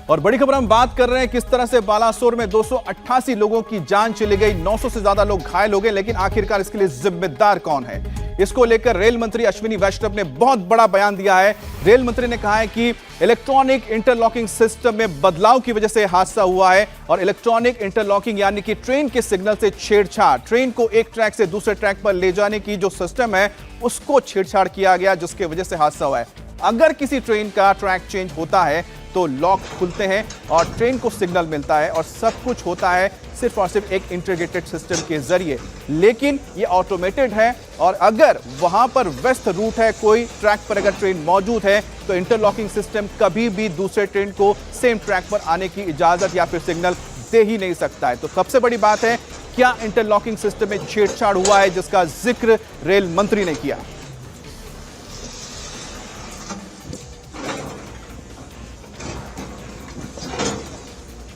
और बड़ी खबर हम बात कर रहे हैं किस तरह से बालासोर में 288 लोगों की जान चली गई, 900 से ज्यादा लोग घायल हो गए, लेकिन आखिरकार इसके लिए जिम्मेदार कौन है? इसको लेकर रेल मंत्री अश्विनी वैष्णव ने बहुत बड़ा बयान दिया है। रेल मंत्री ने कहा है कि इलेक्ट्रॉनिक इंटरलॉकिंग सिस्टम में बदलाव की वजह से हादसा हुआ है और इलेक्ट्रॉनिक इंटरलॉकिंग यानी कि ट्रेन के सिग्नल से छेड़छाड़, ट्रेन को एक ट्रैक से दूसरे ट्रैक पर ले जाने की जो सिस्टम है उसको छेड़छाड़ किया गया, जिसकी वजह से हादसा हुआ है। अगर किसी ट्रेन का ट्रैक चेंज होता है तो लॉक खुलते हैं और ट्रेन को सिग्नल मिलता है और सब कुछ होता है सिर्फ और सिर्फ एक इंटीग्रेटेड सिस्टम के जरिए, लेकिन ये ऑटोमेटेड है और अगर वहां पर व्यस्त रूट है, कोई ट्रैक पर अगर ट्रेन मौजूद है तो इंटरलॉकिंग सिस्टम कभी भी दूसरे ट्रेन को सेम ट्रैक पर आने की इजाजत या फिर सिग्नल दे ही नहीं सकता है। तो सबसे बड़ी बात है, क्या इंटरलॉकिंग सिस्टम में छेड़छाड़ हुआ है, जिसका जिक्र रेल मंत्री ने किया।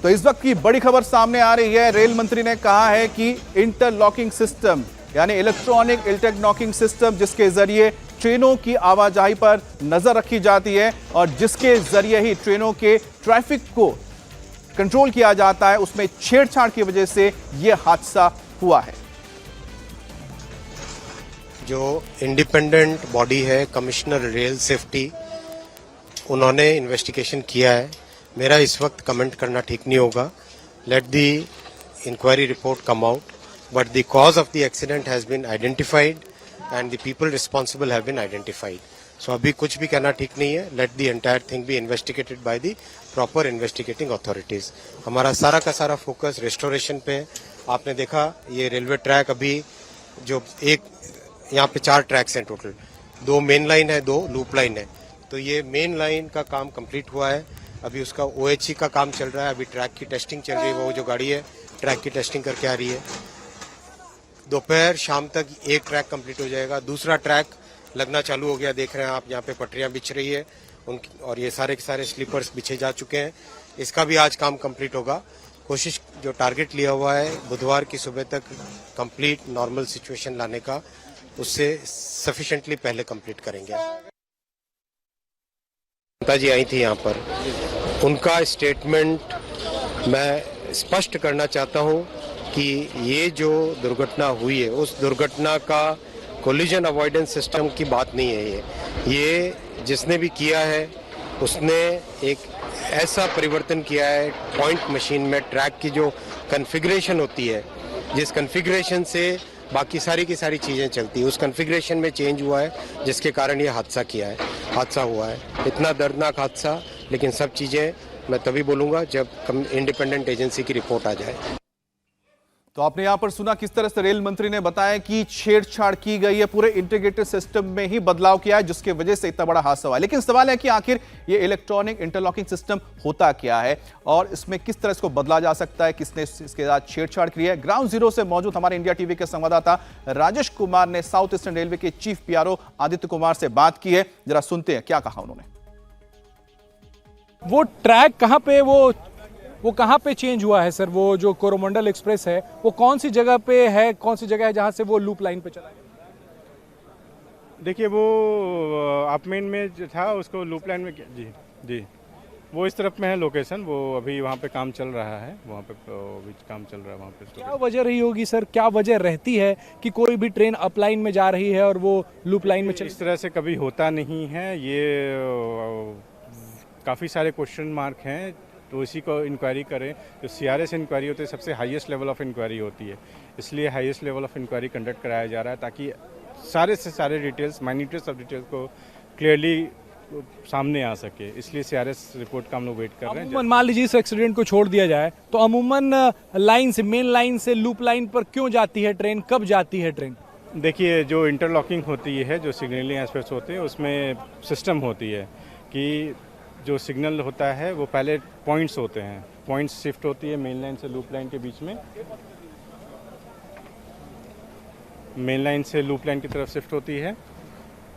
तो इस वक्त की बड़ी खबर सामने आ रही है। रेल मंत्री ने कहा है कि इंटरलॉकिंग सिस्टम यानी इलेक्ट्रॉनिक इंटरलॉकिंग सिस्टम, जिसके जरिए ट्रेनों की आवाजाही पर नजर रखी जाती है और जिसके जरिए ही ट्रेनों के ट्रैफिक को कंट्रोल किया जाता है, उसमें छेड़छाड़ की वजह से यह हादसा हुआ है। जो इंडिपेंडेंट बॉडी है कमिश्नर रेल सेफ्टी, उन्होंने इन्वेस्टिगेशन किया है। मेरा इस वक्त कमेंट करना ठीक नहीं होगा। Let the inquiry report come out, but the cause of the accident has been identified and the people responsible have been identified. So अभी कुछ भी कहना ठीक नहीं है। Let the entire thing be investigated by the proper investigating authorities. हमारा सारा का सारा फोकस रेस्टोरेशन पे है। आपने देखा ये रेलवे ट्रैक अभी जो एक यहाँ पे 4 ट्रैक्स हैं टोटल, 2 मेन लाइन है, 2 लूप लाइन है। तो ये मेन लाइन का काम कंप्लीट हुआ है, अभी उसका OHC का काम चल रहा है, अभी ट्रैक की टेस्टिंग चल रही है। वो जो गाड़ी है ट्रैक की टेस्टिंग करके आ रही है। दोपहर शाम तक एक ट्रैक कंप्लीट हो जाएगा, दूसरा ट्रैक लगना चालू हो गया। देख रहे हैं आप, यहाँ पे पटरियां बिछ रही है उनकी और ये सारे के सारे स्लीपर्स बिछे जा चुके हैं। इसका भी आज काम कंप्लीट होगा। कोशिश जो टारगेट लिया हुआ है बुधवार की सुबह तक कंप्लीट नॉर्मल सिचुएशन लाने का, उससे सफिशिएंटली पहले कंप्लीट करेंगे। जनता जी आई थी यहाँ पर, उनका स्टेटमेंट मैं स्पष्ट करना चाहता हूँ कि ये जो दुर्घटना हुई है उस दुर्घटना का कोलिजन अवॉइडेंस सिस्टम की बात नहीं है। ये जिसने भी किया है उसने एक ऐसा परिवर्तन किया है पॉइंट मशीन में, ट्रैक की जो कॉन्फ़िगरेशन होती है, जिस कॉन्फ़िगरेशन से बाकी सारी की सारी चीज़ें चलती है, उस कॉन्फ़िगरेशन में चेंज हुआ है, जिसके कारण ये हादसा हुआ है। इतना दर्दनाक हादसा, लेकिन सब चीज़ें मैं तभी बोलूँगा जब इंडिपेंडेंट एजेंसी की रिपोर्ट आ जाए। तो आपने यहां पर सुना किस तरह से रेल मंत्री ने बताया कि छेड़छाड़ की गई है, पूरे इंटीग्रेटेड सिस्टम में ही बदलाव किया है, जिसकी वजह से इतना बड़ा हादसा हुआ है। लेकिन सवाल है कि आखिर ये इलेक्ट्रॉनिक इंटरलॉकिंग सिस्टम होता क्या है और इसमें किस तरह इसको बदला जा सकता है, किसने इसके साथ छेड़छाड़ की है। ग्राउंड जीरो से मौजूद हमारे इंडिया टीवी के संवाददाता राजेश कुमार ने साउथ ईस्टर्न रेलवे के चीफ PRO आदित्य कुमार से बात की है। जरा सुनते हैं क्या कहा उन्होंने। वो ट्रैक कहाँ पे वो कहाँ पे चेंज हुआ है सर? वो जो कोरोमंडल एक्सप्रेस है वो कौन सी जगह पे है, कौन सी जगह है जहाँ से वो लूप लाइन पे चला है? देखिए, वो अपमेन में जो था उसको लूप लाइन में जी वो इस तरफ में है लोकेशन। वो अभी वहाँ पे काम चल रहा है, वहाँ पे अभी काम चल रहा है वहाँ पे। क्या वजह रही होगी सर, क्या वजह रहती है कि कोई भी ट्रेन अप लाइन में जा रही है और वो लूप लाइन में इस तरह से कभी होता नहीं है। ये काफ़ी सारे क्वेश्चन मार्क हैं, तो इसी को इंक्वायरी करें। जो CRS इंक्वायरी होती है सबसे हाईएस्ट लेवल ऑफ इंक्वायरी होती है, इसलिए highest level of inquiry conduct कराया जा रहा है ताकि सारे से सारे डिटेल्स, माइन्यूटेस्ट ऑफ डिटेल्स को क्लियरली सामने आ सके। इसलिए CRS रिपोर्ट का हम लोग वेट कर रहे हैं। मान लीजिए इस एक्सीडेंट को छोड़ दिया जाए तो अमूमन लाइन से, मेन लाइन से लूप लाइन पर क्यों जाती है ट्रेन, कब जाती है ट्रेन? देखिए, जो इंटरलॉकिंग होती है, जो सिग्नलिंग एस्पेक्ट्स होते हैं, उसमें सिस्टम होती है कि जो सिग्नल होता है वो पहले पॉइंट्स होते हैं, पॉइंट्स शिफ्ट होती है मेन लाइन से लूप लाइन के बीच में, मेन लाइन से लूप लाइन की तरफ शिफ्ट होती है,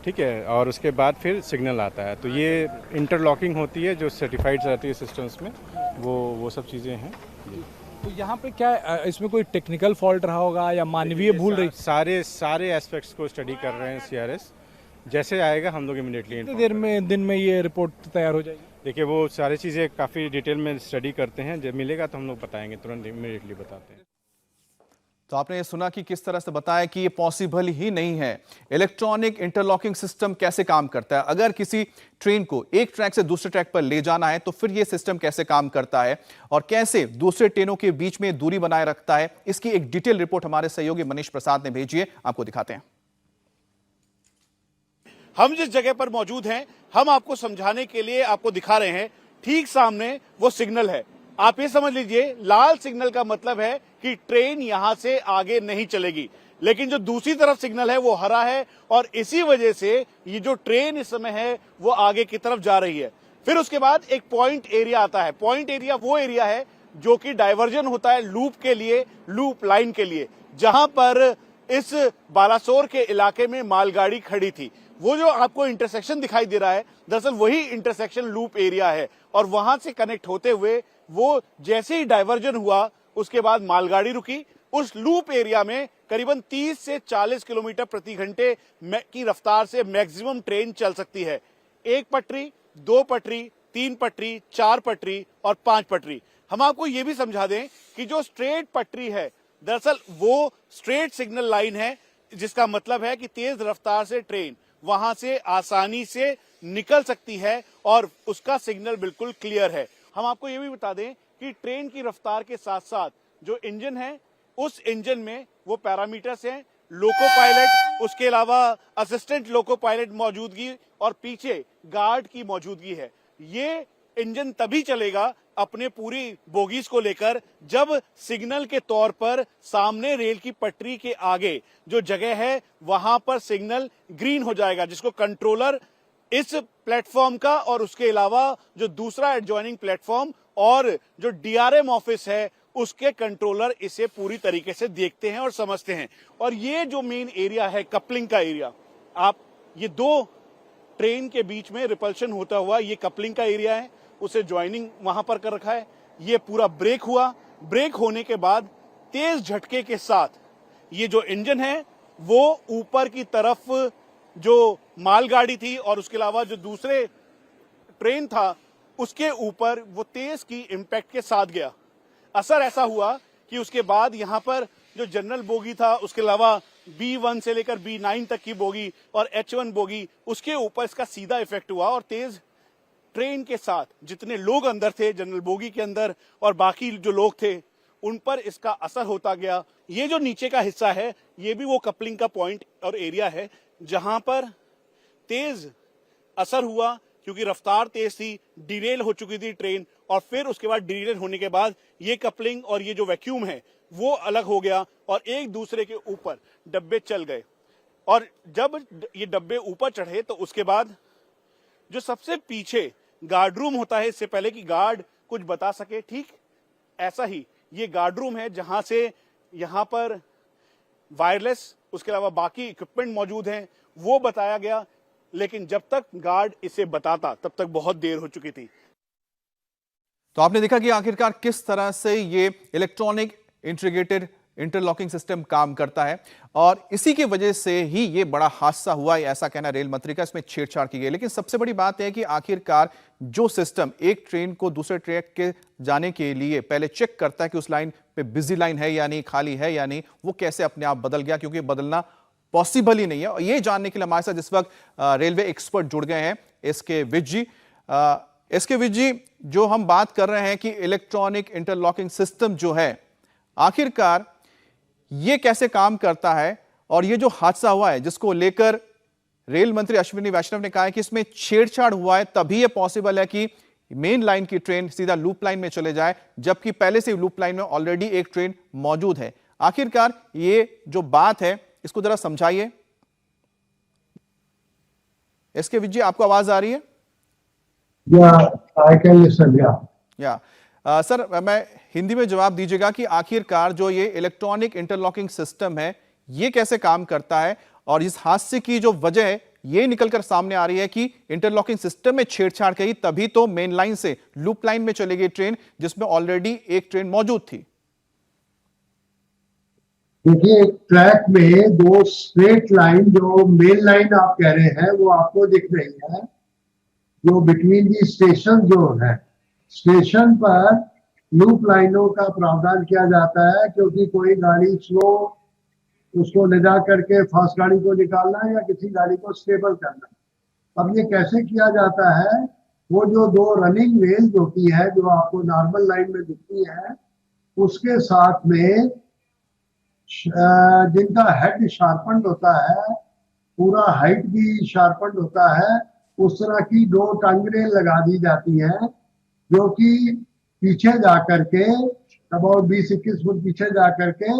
ठीक है, और उसके बाद फिर सिग्नल आता है। तो ये इंटरलॉकिंग होती है जो सर्टिफाइड रहती है सिस्टम्स में, वो सब चीज़ें हैं। तो यहाँ पे क्या इसमें कोई टेक्निकल फॉल्ट रहा होगा या मानवीय भूल रही? सारे एस्पेक्ट्स को स्टडी कर रहे हैं CRS। जैसे आएगा हम लोग इमीडिएटली कितनी देर में, दिन में ये रिपोर्ट तैयार हो जाएगी? देखिए वो सारी चीज़ें काफ़ी डिटेल में स्टडी करते हैं, जब मिलेगा तो हम लोग बताएंगे, तुरंत इमीडिएटली बताते हैं। तो आपने ये सुना कि किस तरह से बताया कि ये पॉसिबल ही नहीं है। इलेक्ट्रॉनिक इंटरलॉकिंग सिस्टम कैसे काम करता है, अगर किसी ट्रेन को एक ट्रैक से दूसरे ट्रैक पर ले जाना है तो फिर ये सिस्टम कैसे काम करता है और कैसे दूसरे ट्रेनों के बीच में दूरी बनाए रखता है, इसकी एक डिटेल रिपोर्ट हमारे सहयोगी मनीष प्रसाद ने भेजी है, आपको दिखाते हैं। हम जिस जगह पर मौजूद हैं, हम आपको समझाने के लिए आपको दिखा रहे हैं। ठीक सामने वो सिग्नल है, आप ये समझ लीजिए लाल सिग्नल का मतलब है कि ट्रेन यहां से आगे नहीं चलेगी, लेकिन जो दूसरी तरफ सिग्नल है वो हरा है और इसी वजह से ये जो ट्रेन इस समय है वो आगे की तरफ जा रही है। फिर उसके बाद एक पॉइंट एरिया आता है। पॉइंट एरिया वो एरिया है जो कि डाइवर्जन होता है लूप के लिए, लूप लाइन के लिए, जहां पर इस बालासोर के इलाके में मालगाड़ी खड़ी थी। वो जो आपको इंटरसेक्शन दिखाई दे रहा है, दरअसल वही इंटरसेक्शन लूप एरिया है और वहां से कनेक्ट होते हुए वो जैसे ही डाइवर्जन हुआ उसके बाद मालगाड़ी रुकी। उस लूप एरिया में करीबन 30 से 40 किलोमीटर प्रति घंटे की रफ्तार से मैक्सिमम ट्रेन चल सकती है। एक पटरी, दो पटरी, तीन पटरी, चार पटरी और पांच पटरी। हम आपको ये भी समझा दें कि जो स्ट्रेट पटरी है दरअसल वो स्ट्रेट सिग्नल लाइन है, जिसका मतलब है कि तेज रफ्तार से ट्रेन वहां से आसानी से निकल सकती है और उसका सिग्नल बिल्कुल क्लियर है। हम आपको ये भी बता दें कि ट्रेन की रफ्तार के साथ साथ जो इंजन है उस इंजन में वो पैरामीटर्स हैं, लोको पायलट, उसके अलावा असिस्टेंट लोको पायलट मौजूदगी और पीछे गार्ड की मौजूदगी है। ये इंजन तभी चलेगा अपने पूरी बोगीज को लेकर जब सिग्नल के तौर पर सामने रेल की पटरी के आगे जो जगह है वहां पर सिग्नल ग्रीन हो जाएगा, जिसको कंट्रोलर इस प्लेटफॉर्म का और उसके अलावा जो दूसरा एडजॉइनिंग प्लेटफॉर्म और जो डीआरएम ऑफिस है उसके कंट्रोलर इसे पूरी तरीके से देखते हैं और समझते हैं। और ये जो मेन एरिया है कपलिंग का एरिया, आप ये दो ट्रेन के बीच में रिपल्शन होता हुआ ये कपलिंग का एरिया है, उसे ज्वाइनिंग वहां पर कर रखा है। ये पूरा ब्रेक हुआ, ब्रेक होने के बाद तेज झटके के साथ ये जो इंजन है वो ऊपर की तरफ जो मालगाड़ी थी और उसके अलावा जो दूसरे ट्रेन था उसके ऊपर वो तेज की इंपैक्ट के साथ गया। असर ऐसा हुआ कि उसके बाद यहां पर जो जनरल बोगी था, उसके अलावा B1 से लेकर B9 तक की बोगी और H1 बोगी, उसके ऊपर इसका सीधा इफेक्ट हुआ और तेज ट्रेन के साथ जितने लोग अंदर थे जनरल बोगी के अंदर और बाकी जो लोग थे उन पर इसका असर होता गया। ये जो नीचे का हिस्सा है ये भी वो कपलिंग का पॉइंट और एरिया है जहां पर तेज असर हुआ क्योंकि रफ्तार तेज थी, डिरेल हो चुकी थी ट्रेन और फिर उसके बाद डिरेल होने के बाद ये कपलिंग और ये जो वैक्यूम है वो अलग हो गया और एक दूसरे के ऊपर डब्बे चल गए। और जब ये डब्बे ऊपर चढ़े तो उसके बाद जो सबसे पीछे गार्ड रूम होता है, इससे पहले कि गार्ड कुछ बता सके, ठीक ऐसा ही ये गार्ड रूम है जहां से यहां पर वायरलेस उसके अलावा बाकी इक्विपमेंट मौजूद हैं वो बताया गया, लेकिन जब तक गार्ड इसे बताता तब तक बहुत देर हो चुकी थी। तो आपने देखा कि आखिरकार किस तरह से ये इलेक्ट्रॉनिक इंटीग्रेटेड इंटरलॉकिंग सिस्टम काम करता है और इसी की वजह से ही ये बड़ा हादसा हुआ, ऐसा कहना रेल मंत्री का। इसमें छेड़छाड़ की गई, लेकिन सबसे बड़ी बात है कि आखिरकार जो सिस्टम एक ट्रेन को दूसरे ट्रैक के जाने के लिए पहले चेक करता है कि उस लाइन पे बिजी लाइन है या नहीं, खाली है या नहीं, वो कैसे अपने आप बदल गया, क्योंकि बदलना पॉसिबल ही नहीं है। और ये जानने के लिए हमारे साथ इस वक्त रेलवे एक्सपर्ट जुड़ गए हैं, एसके विज जी। एसके विज जी, जो हम बात कर रहे हैं कि इलेक्ट्रॉनिक इंटरलॉकिंग सिस्टम जो है आखिरकार ये कैसे काम करता है और ये जो हादसा हुआ है जिसको लेकर रेल मंत्री अश्विनी वैष्णव ने कहा है कि इसमें छेड़छाड़ हुआ है, तभी ये पॉसिबल है कि मेन लाइन की ट्रेन सीधा लूप लाइन में चले जाए, जबकि पहले से लूप लाइन में ऑलरेडी एक ट्रेन मौजूद है। आखिरकार ये जो बात है इसको जरा समझाइए। एसके विज जी, आपको आवाज आ रही है? सर, मैं हिंदी में जवाब दीजिएगा कि आखिरकार जो ये इलेक्ट्रॉनिक इंटरलॉकिंग सिस्टम है ये कैसे काम करता है और इस हादसे की जो वजह है ये निकलकर सामने आ रही है कि इंटरलॉकिंग सिस्टम में छेड़छाड़ की, तभी तो मेन लाइन से लूप लाइन में चलेगी ट्रेन जिसमें ऑलरेडी एक ट्रेन मौजूद थी। देखिए, ट्रैक में दो स्ट्रेट लाइन, जो मेन लाइन आप कह रहे हैं वो आपको दिख रही है, जो बिटवीन दी स्टेशन जोन है, स्टेशन पर लूप लाइनों का प्रावधान किया जाता है, क्योंकि कोई गाड़ी स्लो उसको ले जा करके फास्ट गाड़ी को निकालना है या किसी गाड़ी को स्टेबल करना है। अब ये कैसे किया जाता है, वो जो दो रनिंग रेल्स होती है जो आपको नॉर्मल लाइन में दिखती है, उसके साथ में जिनका हेड शार्पन्ड होता है, पूरा हाइट भी शार्पन्ड होता है, उस तरह की दो टांगरें लगा दी जाती हैं, जो कि पीछे जाकर के अबाउट 20-21 फुट पीछे जाकर के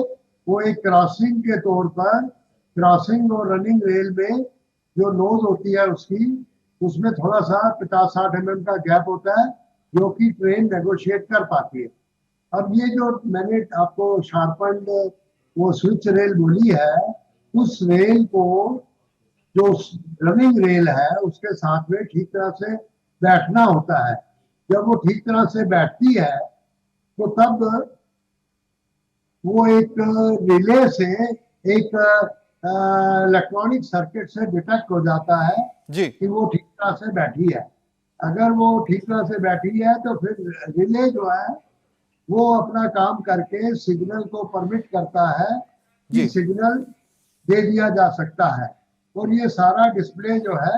वो एक क्रॉसिंग के तौर पर, क्रॉसिंग और रनिंग रेल में जो नोज होती है उसकी, उसमें थोड़ा सा 50-60 mm का गैप होता है, जो कि ट्रेन नेगोशिएट कर पाती है। अब ये जो मैंने आपको शार्पन्ड वो स्विच रेल बोली है, उस रेल को जो रनिंग रेल है उसके साथ में ठीक तरह से बैठना होता है। जब वो ठीक तरह से बैठती है तो तब वो एक रिले से, एक इलेक्ट्रॉनिक सर्किट से डिटेक्ट हो जाता है जी कि वो ठीक तरह से बैठी है। अगर वो ठीक तरह से बैठी है तो फिर रिले जो है वो अपना काम करके सिग्नल को परमिट करता है कि जी सिग्नल दे दिया जा सकता है। और ये सारा डिस्प्ले जो है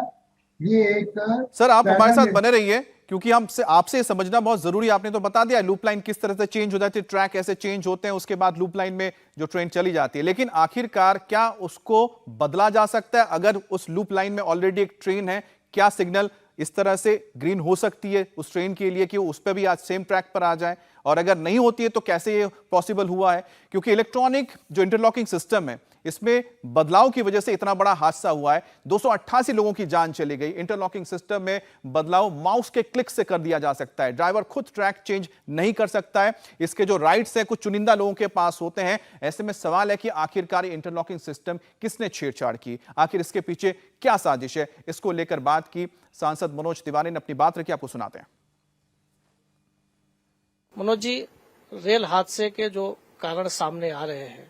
ये एक सर, आप हमारे साथ पैनल बने रहिए, क्योंकि हमसे आपसे ये समझना बहुत जरूरी है। आपने तो बता दिया लूप लाइन किस तरह से चेंज हो जाती है, ट्रैक ऐसे चेंज होते हैं, उसके बाद लूप लाइन में जो ट्रेन चली जाती है, लेकिन आखिरकार क्या उसको बदला जा सकता है? अगर उस लूप लाइन में ऑलरेडी एक ट्रेन है, क्या सिग्नल इस तरह से ग्रीन हो सकती है उस ट्रेन के लिए कि वो उस पर भी आज सेम ट्रैक पर आ जाए? और अगर नहीं होती है तो कैसे ये पॉसिबल हुआ है? क्योंकि इलेक्ट्रॉनिक जो इंटरलॉकिंग सिस्टम है, इसमें बदलाव की वजह से इतना बड़ा हादसा हुआ है। 288 लोगों की जान चली गई। इंटरलॉकिंग सिस्टम में बदलाव माउस के क्लिक से कर दिया जा सकता है। ड्राइवर खुद ट्रैक चेंज नहीं कर सकता है। इसके जो राइट्स हैं कुछ चुनिंदा लोगों के पास होते हैं। ऐसे में सवाल है कि आखिरकार इंटरलॉकिंग सिस्टम किसने छेड़छाड़ की, आखिर इसके पीछे क्या साजिश है? इसको लेकर बात की सांसद मनोज तिवारी ने, अपनी बात रखी, आपको सुनाते हैं। मनोज जी, रेल हादसे के जो कारण सामने आ रहे हैं,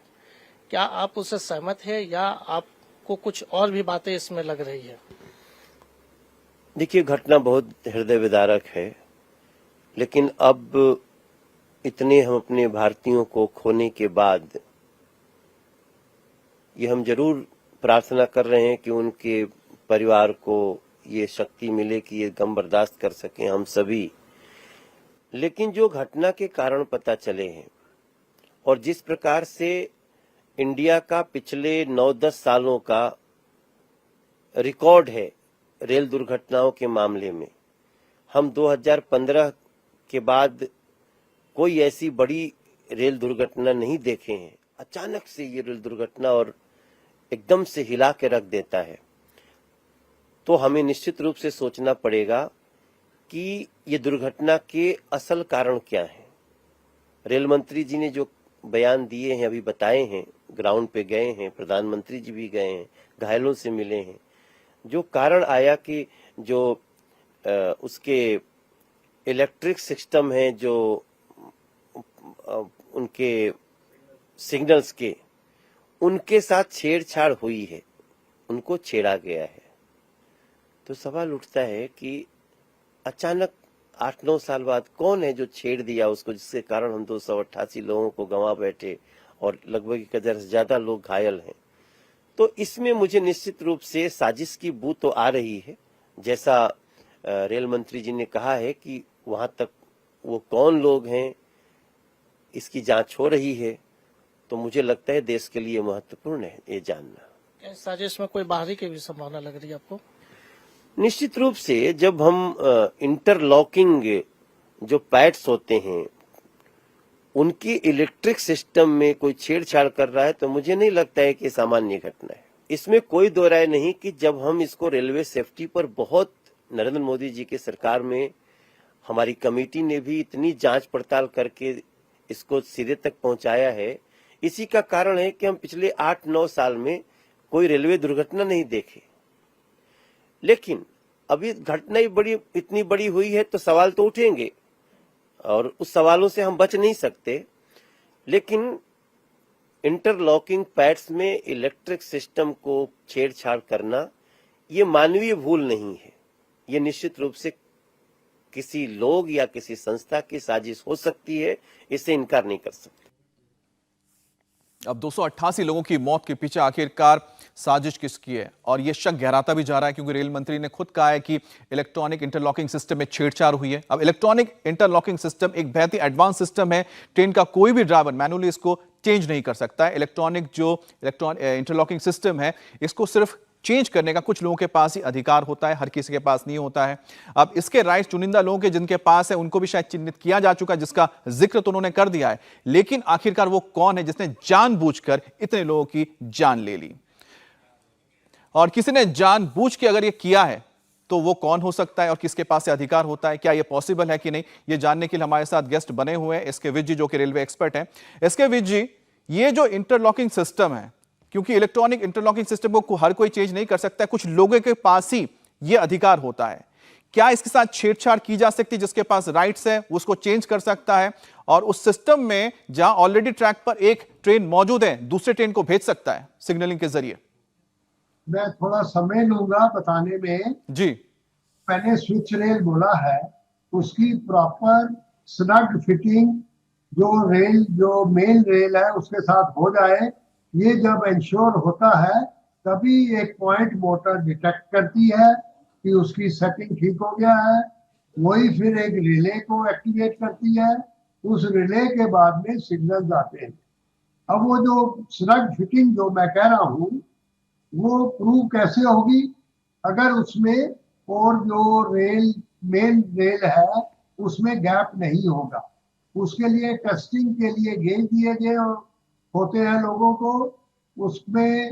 क्या आप उससे सहमत हैं या आपको कुछ और भी बातें इसमें लग रही है? देखिए, घटना बहुत हृदय विदारक है, लेकिन अब इतने हम अपने भारतीयों को खोने के बाद ये हम जरूर प्रार्थना कर रहे हैं कि उनके परिवार को ये शक्ति मिले कि ये गम बर्दाश्त कर सकें हम सभी। लेकिन जो घटना के कारण पता चले हैं और जिस प्रकार से इंडिया का पिछले 9-10 सालों का रिकॉर्ड है रेल दुर्घटनाओं के मामले में, हम 2015 के बाद कोई ऐसी बड़ी रेल दुर्घटना नहीं देखे हैं। अचानक से ये रेल दुर्घटना और एकदम से हिला के रख देता है, तो हमें निश्चित रूप से सोचना पड़ेगा कि ये दुर्घटना के असल कारण क्या है। रेल मंत्री जी ने जो बयान दिए हैं, अभी बताए हैं, ग्राउंड पे गए हैं, प्रधानमंत्री जी भी गए हैं, घायलों से मिले हैं। जो कारण आया कि जो उसके इलेक्ट्रिक सिस्टम है, जो उनके सिग्नल्स के, उनके साथ छेड़छाड़ हुई है, उनको छेड़ा गया है। तो सवाल उठता है कि अचानक 8-9 साल बाद कौन है जो छेड़ दिया उसको, जिसके कारण हम 288 लोगों को गंवा बैठे और लगभग 1000 से ज्यादा लोग घायल हैं। तो इसमें मुझे निश्चित रूप से साजिश की बू तो आ रही है। जैसा रेल मंत्री जी ने कहा है कि वहां तक वो कौन लोग हैं इसकी जांच हो रही है, तो मुझे लगता है देश के लिए महत्वपूर्ण है ये जानना। इस साजिश में कोई बाहरी की भी संभावना लग रही है आपको? निश्चित रूप से जब हम इंटरलॉकिंग जो पैड्स होते हैं उनकी इलेक्ट्रिक सिस्टम में कोई छेड़छाड़ कर रहा है, तो मुझे नहीं लगता है कि सामान्य घटना है। इसमें कोई दो राय नहीं कि जब हम इसको रेलवे सेफ्टी पर बहुत, नरेंद्र मोदी जी के सरकार में हमारी कमेटी ने भी इतनी जांच पड़ताल करके इसको सिरे तक पहुंचाया है, इसी का कारण है कि हम पिछले 8-9 साल में कोई रेलवे दुर्घटना नहीं देखे। लेकिन अभी घटना इतनी बड़ी हुई है तो सवाल तो उठेंगे और उस सवालों से हम बच नहीं सकते। लेकिन इंटरलॉकिंग पैड्स में इलेक्ट्रिक सिस्टम को छेड़छाड़ करना ये मानवीय भूल नहीं है, ये निश्चित रूप से किसी लोग या किसी संस्था की साजिश हो सकती है, इससे इनकार नहीं कर सकते। अब 288 लोगों की मौत के पीछे आखिरकार साजिश किसकी है, और यह शक गहराता भी जा रहा है क्योंकि रेल मंत्री ने खुद कहा है कि इलेक्ट्रॉनिक इंटरलॉकिंग सिस्टम में छेड़छाड़ हुई है। अब इलेक्ट्रॉनिक इंटरलॉकिंग सिस्टम एक बेहद ही एडवांस सिस्टम है, ट्रेन का कोई भी ड्राइवर मैनुअली इसको चेंज नहीं कर सकता है। इलेक्ट्रॉनिक इंटरलॉकिंग सिस्टम है, इसको सिर्फ चेंज करने का कुछ लोगों के पास ही अधिकार होता है, हर किसी के पास नहीं होता है। अब इसके राइट्स चुनिंदा लोगों के जिनके पास है उनको भी शायद चिन्हित किया जा चुका है, जिसका जिक्र तो उन्होंने कर दिया है, लेकिन आखिरकार वो कौन है जिसने जानबूझकर इतने लोगों की जान ले ली, और किसी ने जानबूझ के अगर ये किया है तो वो कौन हो सकता है और किसके पास से अधिकार होता है, क्या ये पॉसिबल है कि नहीं, ये जानने के लिए हमारे साथ गेस्ट बने हुए हैं एसके विज जी, जो कि रेलवे एक्सपर्ट हैं। एसके विज जी, ये जो इंटरलॉकिंग सिस्टम है, क्योंकि इलेक्ट्रॉनिक इंटरलॉकिंग सिस्टम को हर कोई चेंज नहीं कर सकता है, कुछ लोगों के पास ही यह अधिकार होता है, क्या इसके साथ छेड़छाड़ की जा सकती है? जिसके पास राइट्स है उसको चेंज कर सकता है, और उस सिस्टम में जहां ऑलरेडी ट्रैक पर एक ट्रेन मौजूद है दूसरे ट्रेन को भेज सकता है सिग्नलिंग के जरिए। मैं थोड़ा समय लूंगा बताने में जी, मैंने स्विच रेल बोला है, उसकी प्रॉपर स्नग फिटिंग जो मेन रेल है उसके साथ हो जाए, ये जब इंश्योर होता है तभी एक पॉइंट मोटर डिटेक्ट करती है कि उसकी सेटिंग ठीक हो गया है, वही फिर एक रिले को एक्टिवेट करती है, उस रिले के बाद में सिग्नल आते हैं। अब वो जो स्नग फिटिंग जो मैं कह रहा हूँ वो प्रूव कैसे होगी, अगर उसमें और जो मेन रेल है उसमें गैप नहीं होगा। उसके लिए टेस्टिंग के लिए गेज दिए गए होते हैं लोगों को, उसमें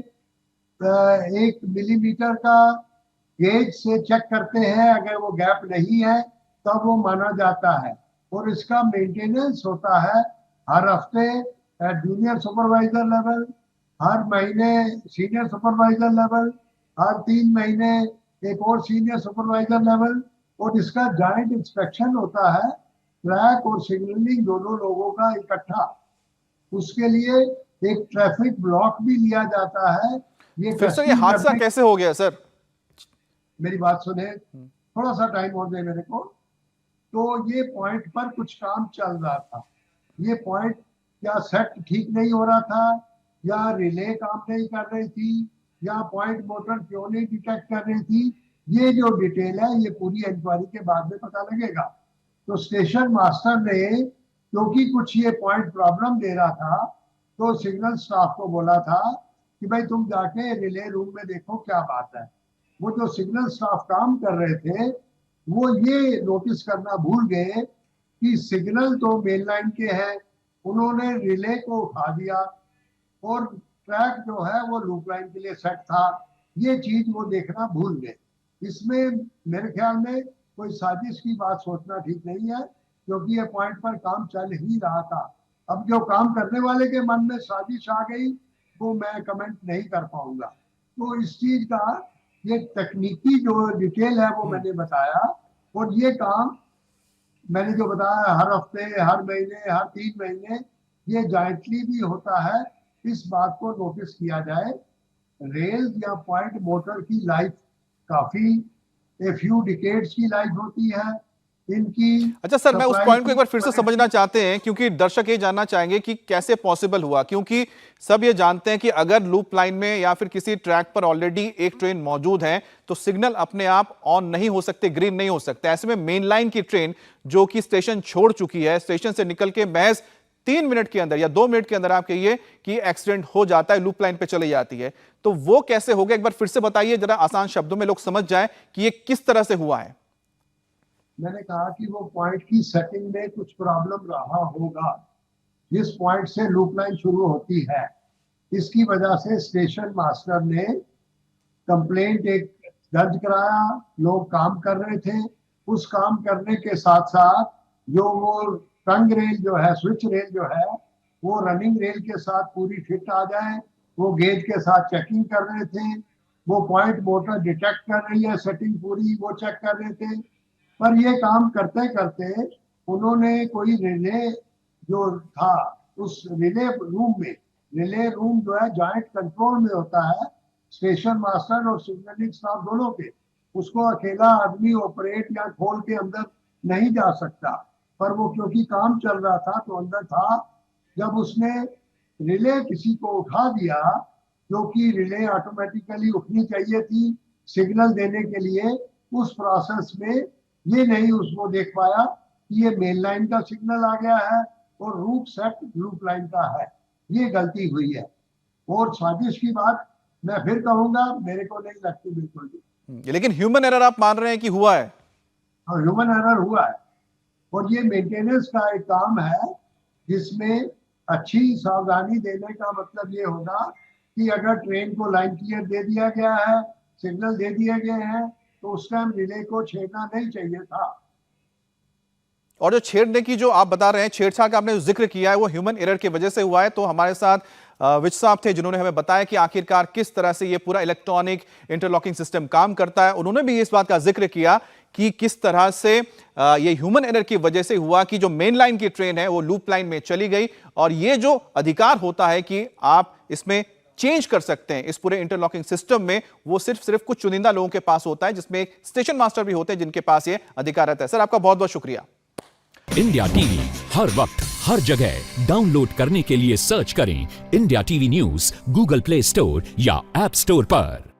1 मिलीमीटर का गेज से चेक करते हैं, अगर वो गैप नहीं है तब वो माना जाता है, और इसका मेंटेनेंस होता है हर हफ्ते जूनियर सुपरवाइजर लेवल, हर महीने सीनियर सुपरवाइजर लेवल, हर 3 महीने एक और सीनियर सुपरवाइजर लेवल, और इसका जॉइंट इंस्पेक्शन होता है ट्रैक और सिग्नलिंग दोनों लोगों का इकट्ठा। उसके लिए एक ट्रैफिक ब्लॉक भी लिया जाता है। फिर से ये हादसा कैसे हो गया सर? मेरी बात सुने, थोड़ा सा टाइम और दे मेरे को। तो ये पॉइंट पर कुछ काम चल रहा था, ये पॉइंट क्या सेट ठीक नहीं हो रहा था, या रिले काम नहीं कर रही थी, या पॉइंट मोटर क्यों नहीं डिटेक्ट कर रही थी, ये जो डिटेल है ये पूरी इंक्वायरी के बाद में पता लगेगा। तो स्टेशन मास्टर ने क्योंकि कुछ ये पॉइंट प्रॉब्लम दे रहा था तो सिग्नल स्टाफ को बोला था कि भाई तुम जाके रिले रूम में देखो क्या बात है। वो जो सिग्नल स्टाफ काम कर रहे थे वो ये नोटिस करना भूल गए कि सिग्नल तो मेन लाइन के हैं, उन्होंने रिले को उठा दिया और ट्रैक जो है वो लूप लाइन के लिए सेट था, ये चीज वो देखना भूल गए। इसमें मेरे ख्याल में कोई साजिश की बात सोचना ठीक नहीं है, क्योंकि ये पॉइंट पर काम चल ही रहा था। अब जो काम करने वाले के मन में साजिश आ गई वो मैं कमेंट नहीं कर पाऊंगा। तो इस चीज का ये तकनीकी जो डिटेल है वो मैंने बताया, और ये काम मैंने जो बताया हर हफ्ते, हर महीने, हर 3 महीने ये जॉइंटली भी होता है। इस बात को नोटिस किया जाए, रेल या पॉइंट मोटर की लाइफ काफी फ्यू डिकेड्स की लाइफ होती है इनकी। अच्छा सर, मैं उस पॉइंट को एक बार फिर से समझना चाहते हैं, क्योंकि दर्शक ये जानना चाहेंगे कि कैसे पॉसिबल हुआ, क्योंकि सब ये जानते हैं कि अगर लूप लाइन में या फिर किसी ट्रैक पर ऑलरेडी एक ट्रेन मौजूद है तो सिग्नल अपने आप ऑन नहीं हो सकते, ग्रीन नहीं हो सकते। ऐसे में मेन लाइन की ट्रेन जो कि स्टेशन छोड़ चुकी है, स्टेशन से निकल के महज 3 मिनट के अंदर या 2 मिनट के अंदर आप कहिए कि एक्सीडेंट हो जाता है, लूप लाइन पे चली जाती है, तो वो कैसे हो गया? एक बार फिर से बताइए जरा, आसान शब्दों में लोग समझ जाएं कि ये किस तरह से हुआ है। मैंने कहा कि वो पॉइंट की सेटिंग में कुछ प्रॉब्लम रहा होगा, जिस पॉइंट से लूप लाइन शुरू होती है, इसकी वजह से स्टेशन मास्टर ने कंप्लेंट एक दर्ज कराया। लोग काम कर रहे थे, उस काम करने के साथ साथ जो वो टंग रेल जो है, स्विच रेल जो है, वो रनिंग रेल के साथ पूरी फिट आ जाए, वो गेज के साथ चेकिंग कर रहे थे, वो पॉइंट मोटर डिटेक्ट कर रही है, सेटिंग पूरी वो चेक कर रहे थे। पर ये काम करते करते उन्होंने कोई रिले जो था उस रिले रूम जो है जॉइंट कंट्रोल में होता है स्टेशन मास्टर और सिग्नलिंग स्टाफ दोनों के, उसको अकेला आदमी ऑपरेट या खोल के अंदर नहीं जा सकता, पर वो क्योंकि काम चल रहा था तो अंदर था। जब उसने रिले किसी को उठा दिया, जो कि रिले ऑटोमेटिकली उठनी चाहिए थी सिग्नल देने के लिए, उस प्रोसेस में ये नहीं उसको देख पाया कि ये मेन लाइन का सिग्नल आ गया है और रूट सेट लूप लाइन का है। ये गलती हुई है और साजिश की बात मैं फिर कहूंगा, मेरे को नहीं लगती बिल्कुल भी। लेकिन ह्यूमन एरर आप मान रहे हैं कि हुआ है? और ह्यूमन एरर हुआ है और ये मेंटेनेंस का एक काम है जिसमें अच्छी सावधानी देने का मतलब ये होगा कि अगर ट्रेन को लाइन क्लियर दे दिया गया है, सिग्नल दे दिए गए हैं, तो उस टाइम रिले को छेड़ना नहीं चाहिए था। और जो छेड़ने की जो आप बता रहे हैं, छेड़छाड़ का आपने जो जिक्र किया है वो ह्यूमन एरर की वजह से हुआ है। तो हमारे साथ विज साहब थे जिन्होंने हमें बताया कि आखिरकार किस तरह से ये पूरा इलेक्ट्रॉनिक इंटरलॉकिंग सिस्टम काम करता है। उन्होंने भी इस बात का जिक्र किया कि किस तरह से ये ह्यूमन एरर की वजह से हुआ कि जो मेन लाइन की ट्रेन है वो लूप लाइन में चली गई, और ये जो अधिकार होता है कि आप इसमें चेंज कर सकते हैं इस पूरे इंटरलॉकिंग सिस्टम में, वो सिर्फ कुछ चुनिंदा लोगों के पास होता है, जिसमें एक स्टेशन मास्टर भी होते हैं जिनके पास ये अधिकार रहता है। सर, आपका बहुत बहुत शुक्रिया। इंडिया टीवी हर वक्त हर जगह डाउनलोड करने के लिए सर्च करें India TV news Google play store या ऐप स्टोर पर।